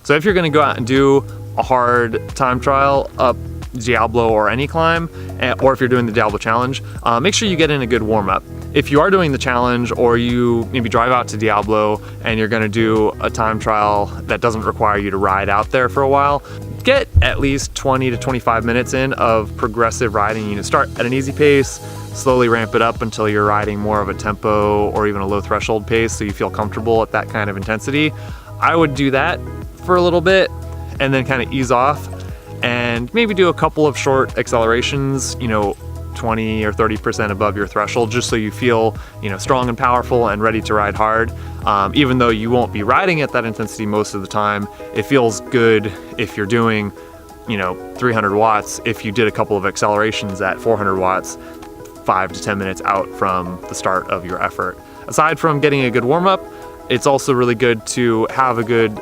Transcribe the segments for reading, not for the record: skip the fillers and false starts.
So if you're gonna go out and do a hard time trial up Diablo or any climb, or if you're doing the Diablo challenge, make sure you get in a good warm-up. If you are doing the challenge, or you maybe drive out to Diablo and you're gonna do a time trial that doesn't require you to ride out there for a while, get at least 20 to 25 minutes in of progressive riding. You know, start at an easy pace, slowly ramp it up until you're riding more of a tempo or even a low threshold pace so you feel comfortable at that kind of intensity. I would do that for a little bit and then kind of ease off and maybe do a couple of short accelerations, you know, 20 or 30% above your threshold, just so you feel, you know, strong and powerful and ready to ride hard. Even though you won't be riding at that intensity most of the time, it feels good if you're doing, you know, 300 watts, if you did a couple of accelerations at 400 watts, 5 to 10 minutes out from the start of your effort. Aside from getting a good warm-up, it's also really good to have a good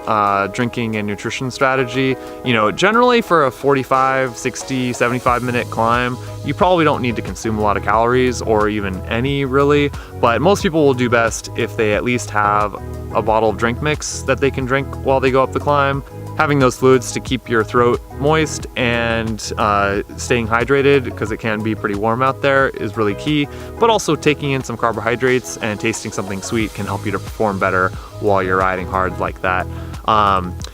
drinking and nutrition strategy. You know, generally for a 45, 60, 75 minute climb, you probably don't need to consume a lot of calories or even any really, but most people will do best if they at least have a bottle of drink mix that they can drink while they go up the climb. Having those fluids to keep your throat moist and staying hydrated, because it can be pretty warm out there, is really key. But also taking in some carbohydrates and tasting something sweet can help you to perform better while you're riding hard like that.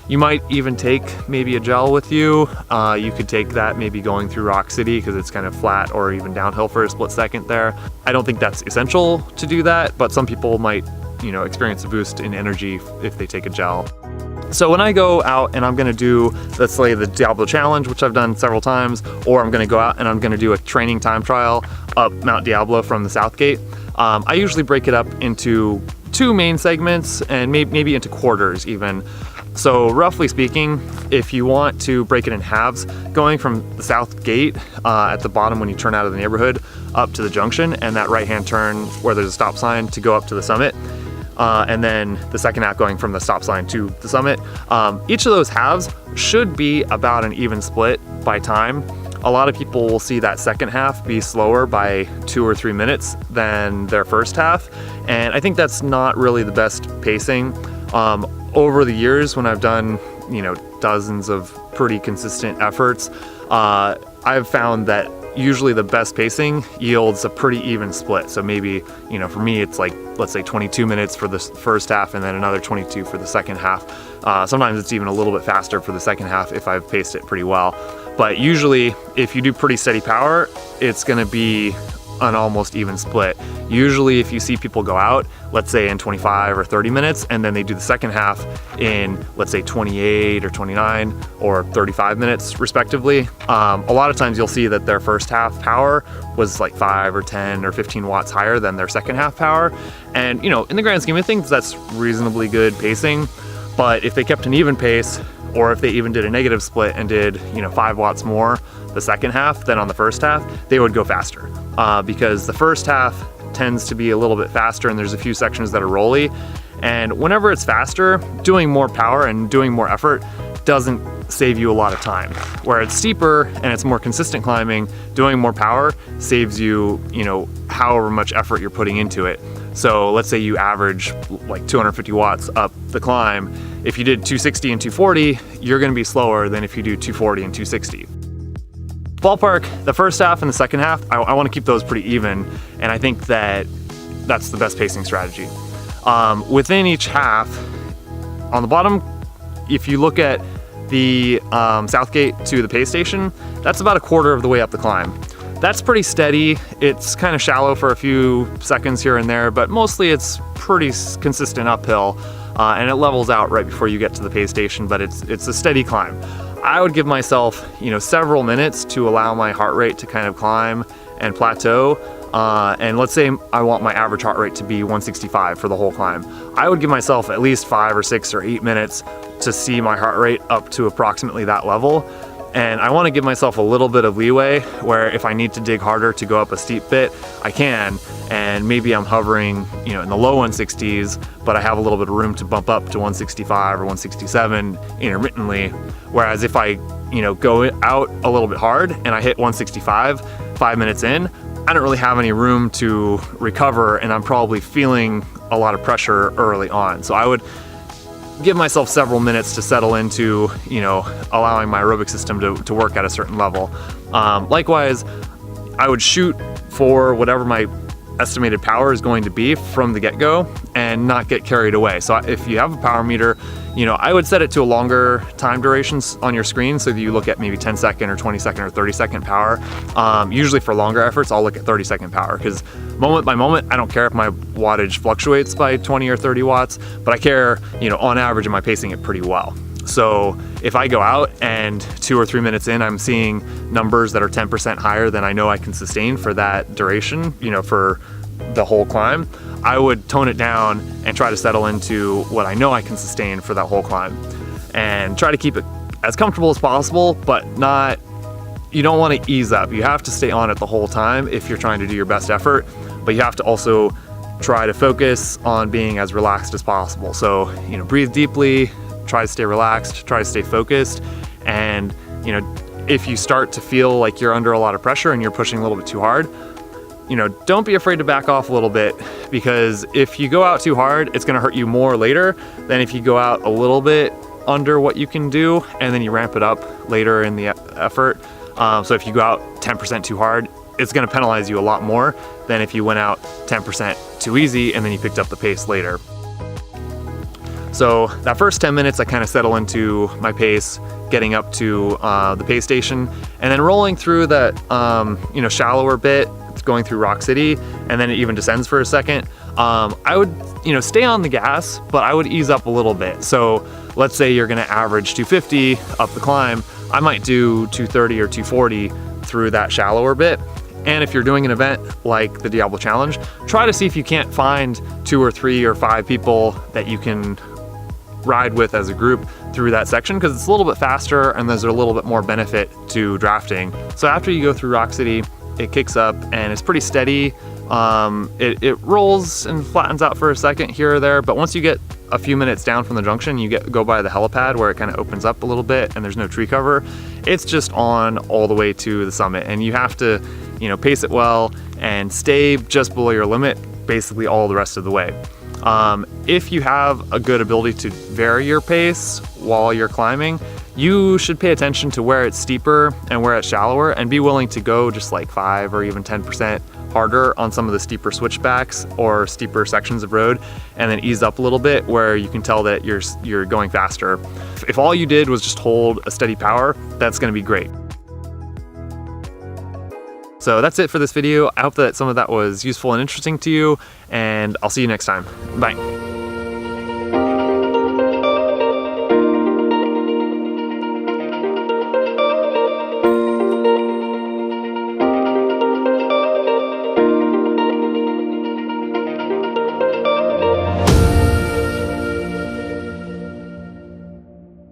You might even take maybe a gel with you. You could take that maybe going through Rock City because it's kind of flat or even downhill for a split second there. I don't think that's essential to do that, but some people might, you know, experience a boost in energy if they take a gel. So when I go out and I'm gonna do, let's say, the Diablo challenge, which I've done several times, or I'm gonna go out and I'm gonna do a training time trial up Mount Diablo from the South Gate, I usually break it up into 2 main segments and maybe into quarters even. So roughly speaking, if you want to break it in halves, going from the South Gate at the bottom when you turn out of the neighborhood up to the junction, and that right-hand turn where there's a stop sign to go up to the summit, and then the second half going from the stop sign to the summit. Each of those halves should be about an even split by time. A lot of people will see that second half be slower by 2 or 3 minutes than their first half, and I think that's not really the best pacing. Over the years, when I've done, you know, dozens of pretty consistent efforts, I've found that usually the best pacing yields a pretty even split. So maybe, you know, for me, it's like, let's say 22 minutes for the first half and then another 22 for the second half. Sometimes it's even a little bit faster for the second half if I've paced it pretty well. But usually, if you do pretty steady power, it's gonna be an almost even split. Usually if you see people go out, let's say in 25 or 30 minutes, and then they do the second half in, let's say 28 or 29 or 35 minutes respectively, a lot of times you'll see that their first half power was like 5 or 10 or 15 watts higher than their second half power. And, you know, in the grand scheme of things, that's reasonably good pacing. But if they kept an even pace, or if they even did a negative split and did, you know, 5 watts more the second half than on the first half, they would go faster. Because the first half tends to be a little bit faster and there's a few sections that are rolly. And whenever it's faster, doing more power and doing more effort doesn't save you a lot of time. Where it's steeper and it's more consistent climbing, doing more power saves you, you know, however much effort you're putting into it. So let's say you average like 250 watts up the climb. If you did 260 and 240, you're gonna be slower than if you do 240 and 260. Ballpark, the first half and the second half, I wanna keep those pretty even, and I think that that's the best pacing strategy. Within each half, on the bottom, if you look at the South Gate to the pay station, that's about a quarter of the way up the climb. That's pretty steady. It's kind of shallow for a few seconds here and there, but mostly it's pretty consistent uphill, and it levels out right before you get to the pay station, but it's a steady climb. I would give myself, you know, several minutes to allow my heart rate to kind of climb and plateau. And let's say I want my average heart rate to be 165 for the whole climb. I would give myself at least 5 or 6 or 8 minutes to see my heart rate up to approximately that level. And I want to give myself a little bit of leeway where if I need to dig harder to go up a steep bit, I can. And maybe I'm hovering, you know, in the low 160s, but I have a little bit of room to bump up to 165 or 167 intermittently. Whereas if I, you know, go out a little bit hard and I hit 165 5 minutes in, I don't really have any room to recover, and I'm probably feeling a lot of pressure early on. So I would give myself several minutes to settle into, you know, allowing my aerobic system to work at a certain level. Likewise, I would shoot for whatever my estimated power is going to be from the get-go and not get carried away. So if you have a power meter, you know, I would set it to a longer time durations on your screen. So if you look at maybe 10-second or 20-second or 30-second power, usually for longer efforts, I'll look at 30-second power, because moment by moment, I don't care if my wattage fluctuates by 20 or 30 watts, but I care, you know, on average, am I pacing it pretty well? So if I go out and 2 or 3 minutes in, I'm seeing numbers that are 10% higher than I know I can sustain for that duration, you know, for the whole climb, I would tone it down and try to settle into what I know I can sustain for that whole climb, and try to keep it as comfortable as possible, but not, you don't want to ease up. You have to stay on it the whole time if you're trying to do your best effort, but you have to also try to focus on being as relaxed as possible. So, you know, breathe deeply, try to stay relaxed, try to stay focused. And, you know, if you start to feel like you're under a lot of pressure and you're pushing a little bit too hard, you know, don't be afraid to back off a little bit, because if you go out too hard, it's going to hurt you more later than if you go out a little bit under what you can do and then you ramp it up later in the effort. So if you go out 10% too hard, it's going to penalize you a lot more than if you went out 10% too easy and then you picked up the pace later. So that first 10 minutes, I kind of settle into my pace, getting up to the pace station, and then rolling through that, you know, shallower bit. It's going through Rock City, and then it even descends for a second. I would, you know, stay on the gas, but I would ease up a little bit. So let's say you're going to average 250 up the climb. I might do 230 or 240 through that shallower bit. And if you're doing an event like the Diablo Challenge, try to see if you can't find 2 or 3 or 5 people that you can ride with as a group through that section, because it's a little bit faster and there's a little bit more benefit to drafting. So after you go through Rock City, it kicks up and it's pretty steady. It rolls and flattens out for a second here or there, but once you get a few minutes down from the junction, you go by the helipad where it kind of opens up a little bit and there's no tree cover. It's just on all the way to the summit, and you have to, you know, pace it well and stay just below your limit basically all the rest of the way. If you have a good ability to vary your pace while you're climbing, you should pay attention to where it's steeper and where it's shallower, and be willing to go just like 5 or even 10% harder on some of the steeper switchbacks or steeper sections of road, and then ease up a little bit where you can tell that you're going faster. If all you did was just hold a steady power, that's going to be great. So that's it for this video. I hope that some of that was useful and interesting to you, and I'll see you next time. Bye.